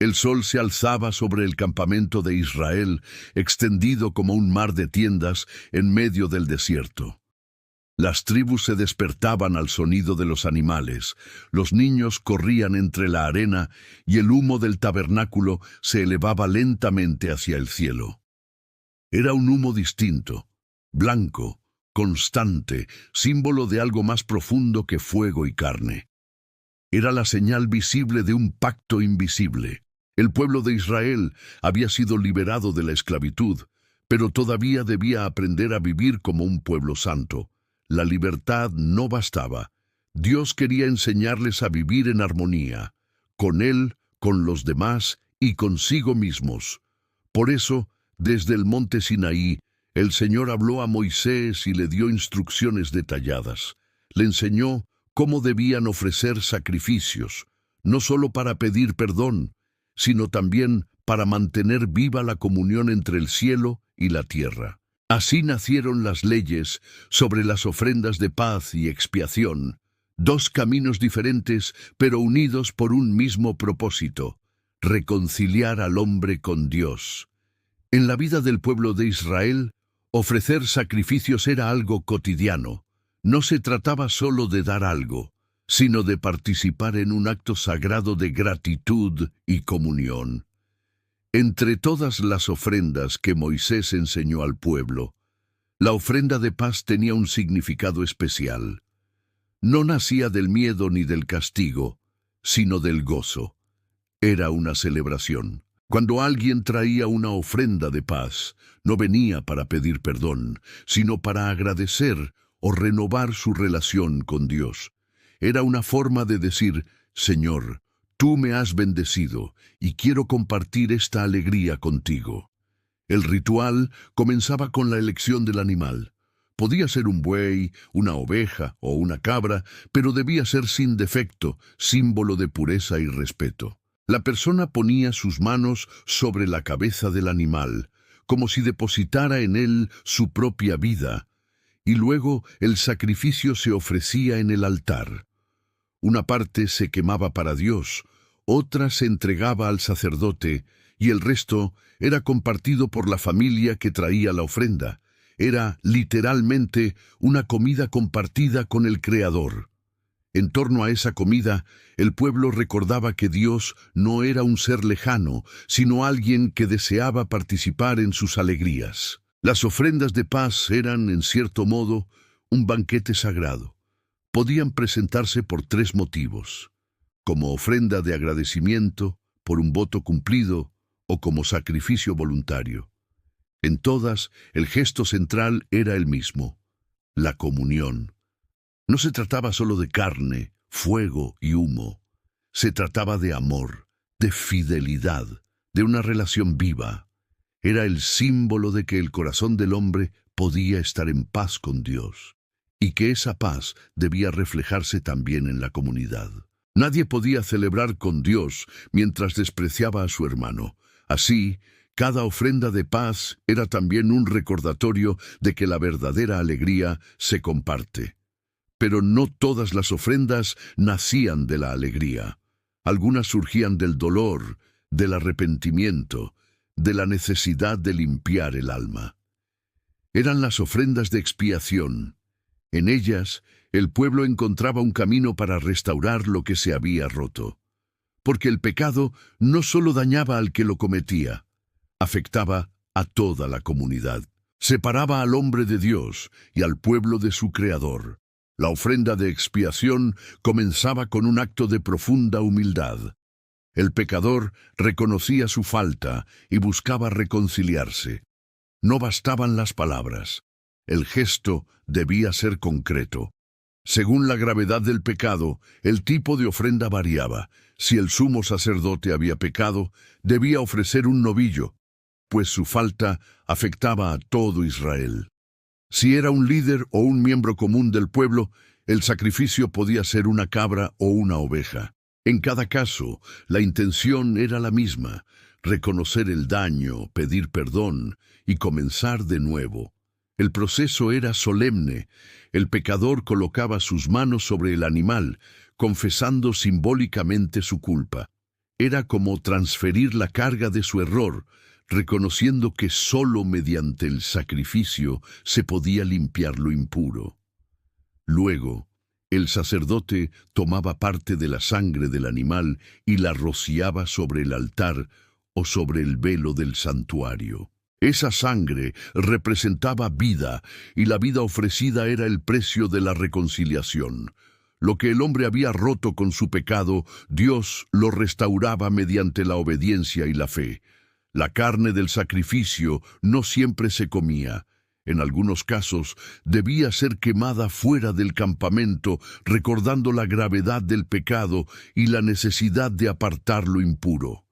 El sol se alzaba sobre el campamento de Israel, extendido como un mar de tiendas en medio del desierto. Las tribus se despertaban al sonido de los animales, los niños corrían entre la arena y el humo del tabernáculo se elevaba lentamente hacia el cielo. Era un humo distinto, blanco, constante, símbolo de algo más profundo que fuego y carne. Era la señal visible de un pacto invisible. El pueblo de Israel había sido liberado de la esclavitud, pero todavía debía aprender a vivir como un pueblo santo. La libertad no bastaba. Dios quería enseñarles a vivir en armonía, con Él, con los demás y consigo mismos. Por eso, desde el monte Sinaí, el Señor habló a Moisés y le dio instrucciones detalladas. Le enseñó cómo debían ofrecer sacrificios, no solo para pedir perdón, sino también para mantener viva la comunión entre el cielo y la tierra. Así nacieron las leyes sobre las ofrendas de paz y expiación, dos caminos diferentes pero unidos por un mismo propósito: reconciliar al hombre con Dios. En la vida del pueblo de Israel, ofrecer sacrificios era algo cotidiano. No se trataba solo de dar algo, sino de participar en un acto sagrado de gratitud y comunión. Entre todas las ofrendas que Moisés enseñó al pueblo, la ofrenda de paz tenía un significado especial. No nacía del miedo ni del castigo, sino del gozo. Era una celebración. Cuando alguien traía una ofrenda de paz, no venía para pedir perdón, sino para agradecer o renovar su relación con Dios. Era una forma de decir: Señor, tú me has bendecido y quiero compartir esta alegría contigo. El ritual comenzaba con la elección del animal. Podía ser un buey, una oveja o una cabra, pero debía ser sin defecto, símbolo de pureza y respeto. La persona ponía sus manos sobre la cabeza del animal, como si depositara en él su propia vida, y luego el sacrificio se ofrecía en el altar. Una parte se quemaba para Dios, otra se entregaba al sacerdote, y el resto era compartido por la familia que traía la ofrenda. Era, literalmente, una comida compartida con el Creador. En torno a esa comida, el pueblo recordaba que Dios no era un ser lejano, sino alguien que deseaba participar en sus alegrías. Las ofrendas de paz eran, en cierto modo, un banquete sagrado. Podían presentarse por tres motivos: como ofrenda de agradecimiento, por un voto cumplido o como sacrificio voluntario. En todas, el gesto central era el mismo: la comunión. No se trataba solo de carne, fuego y humo. Se trataba de amor, de fidelidad, de una relación viva. Era el símbolo de que el corazón del hombre podía estar en paz con Dios, y que esa paz debía reflejarse también en la comunidad. Nadie podía celebrar con Dios mientras despreciaba a su hermano. Así, cada ofrenda de paz era también un recordatorio de que la verdadera alegría se comparte. Pero no todas las ofrendas nacían de la alegría. Algunas surgían del dolor, del arrepentimiento, de la necesidad de limpiar el alma. Eran las ofrendas de expiación. En ellas, el pueblo encontraba un camino para restaurar lo que se había roto. Porque el pecado no solo dañaba al que lo cometía, afectaba a toda la comunidad. Separaba al hombre de Dios y al pueblo de su Creador. La ofrenda de expiación comenzaba con un acto de profunda humildad. El pecador reconocía su falta y buscaba reconciliarse. No bastaban las palabras. El gesto debía ser concreto. Según la gravedad del pecado, el tipo de ofrenda variaba. Si el sumo sacerdote había pecado, debía ofrecer un novillo, pues su falta afectaba a todo Israel. Si era un líder o un miembro común del pueblo, el sacrificio podía ser una cabra o una oveja. En cada caso, la intención era la misma: reconocer el daño, pedir perdón y comenzar de nuevo. El proceso era solemne. El pecador colocaba sus manos sobre el animal, confesando simbólicamente su culpa. Era como transferir la carga de su error, reconociendo que sólo mediante el sacrificio se podía limpiar lo impuro. Luego, el sacerdote tomaba parte de la sangre del animal y la rociaba sobre el altar o sobre el velo del santuario. Esa sangre representaba vida, y la vida ofrecida era el precio de la reconciliación. Lo que el hombre había roto con su pecado, Dios lo restauraba mediante la obediencia y la fe. La carne del sacrificio no siempre se comía. En algunos casos, debía ser quemada fuera del campamento, recordando la gravedad del pecado y la necesidad de apartar lo impuro.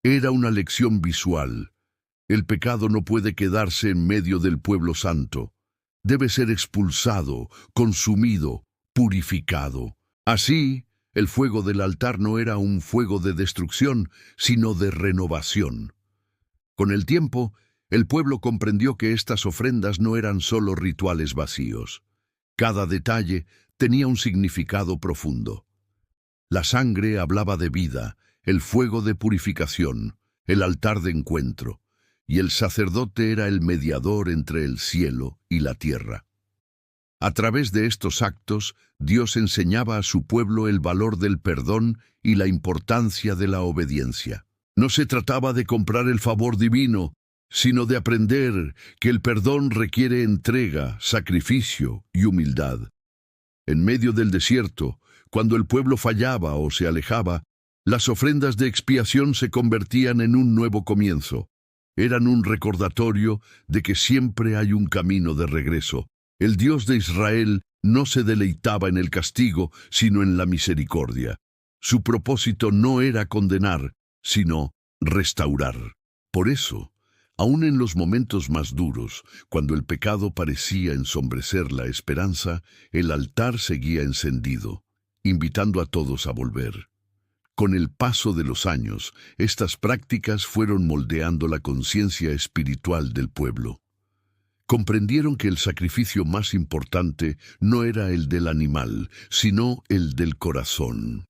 Era una lección visual. El pecado no puede quedarse en medio del pueblo santo. Debe ser expulsado, consumido, purificado. Así, el fuego del altar no era un fuego de destrucción, sino de renovación. Con el tiempo, el pueblo comprendió que estas ofrendas no eran solo rituales vacíos. Cada detalle tenía un significado profundo. La sangre hablaba de vida, el fuego de purificación, el altar de encuentro, y el sacerdote era el mediador entre el cielo y la tierra. A través de estos actos, Dios enseñaba a su pueblo el valor del perdón y la importancia de la obediencia. No se trataba de comprar el favor divino, sino de aprender que el perdón requiere entrega, sacrificio y humildad. En medio del desierto, cuando el pueblo fallaba o se alejaba, las ofrendas de expiación se convertían en un nuevo comienzo. Eran un recordatorio de que siempre hay un camino de regreso. El Dios de Israel no se deleitaba en el castigo, sino en la misericordia. Su propósito no era condenar, sino restaurar. Por eso, aun en los momentos más duros, cuando el pecado parecía ensombrecer la esperanza, el altar seguía encendido, invitando a todos a volver. Con el paso de los años, estas prácticas fueron moldeando la conciencia espiritual del pueblo. Comprendieron que el sacrificio más importante no era el del animal, sino el del corazón.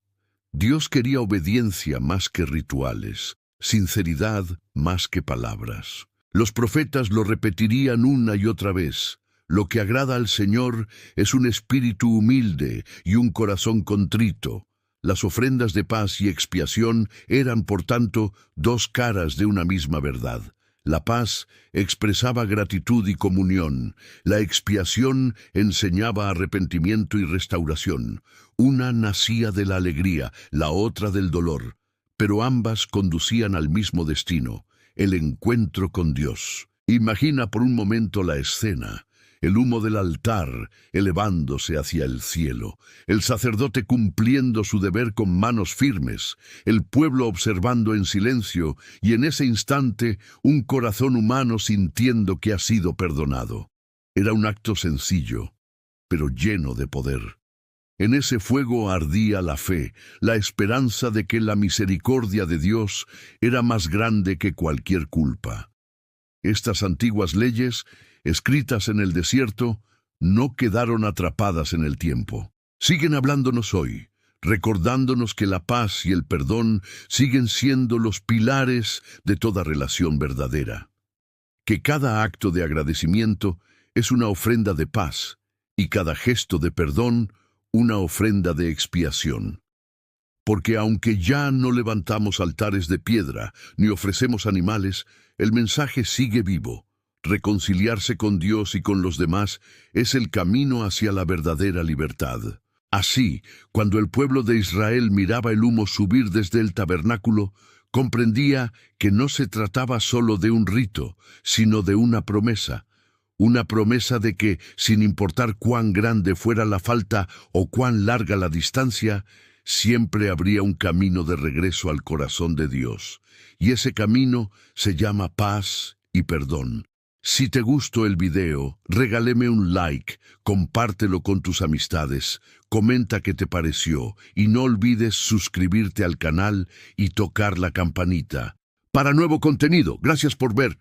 Dios quería obediencia más que rituales, sinceridad más que palabras. Los profetas lo repetirían una y otra vez. Lo que agrada al Señor es un espíritu humilde y un corazón contrito. Las ofrendas de paz y expiación eran, por tanto, dos caras de una misma verdad. La paz expresaba gratitud y comunión. La expiación enseñaba arrepentimiento y restauración. Una nacía de la alegría, la otra del dolor, pero ambas conducían al mismo destino, el encuentro con Dios. Imagina por un momento la escena. El humo del altar elevándose hacia el cielo, el sacerdote cumpliendo su deber con manos firmes, el pueblo observando en silencio y en ese instante un corazón humano sintiendo que ha sido perdonado. Era un acto sencillo, pero lleno de poder. En ese fuego ardía la fe, la esperanza de que la misericordia de Dios era más grande que cualquier culpa. Estas antiguas leyes, escritas en el desierto, no quedaron atrapadas en el tiempo. Siguen hablándonos hoy, recordándonos que la paz y el perdón siguen siendo los pilares de toda relación verdadera. Que cada acto de agradecimiento es una ofrenda de paz y cada gesto de perdón una ofrenda de expiación. Porque aunque ya no levantamos altares de piedra ni ofrecemos animales, el mensaje sigue vivo. Reconciliarse con Dios y con los demás es el camino hacia la verdadera libertad. Así, cuando el pueblo de Israel miraba el humo subir desde el tabernáculo, comprendía que no se trataba solo de un rito, sino de una promesa de que, sin importar cuán grande fuera la falta o cuán larga la distancia, siempre habría un camino de regreso al corazón de Dios. Y ese camino se llama paz y perdón. Si te gustó el video, regáleme un like, compártelo con tus amistades, comenta qué te pareció y no olvides suscribirte al canal y tocar la campanita. Para nuevo contenido, gracias por ver.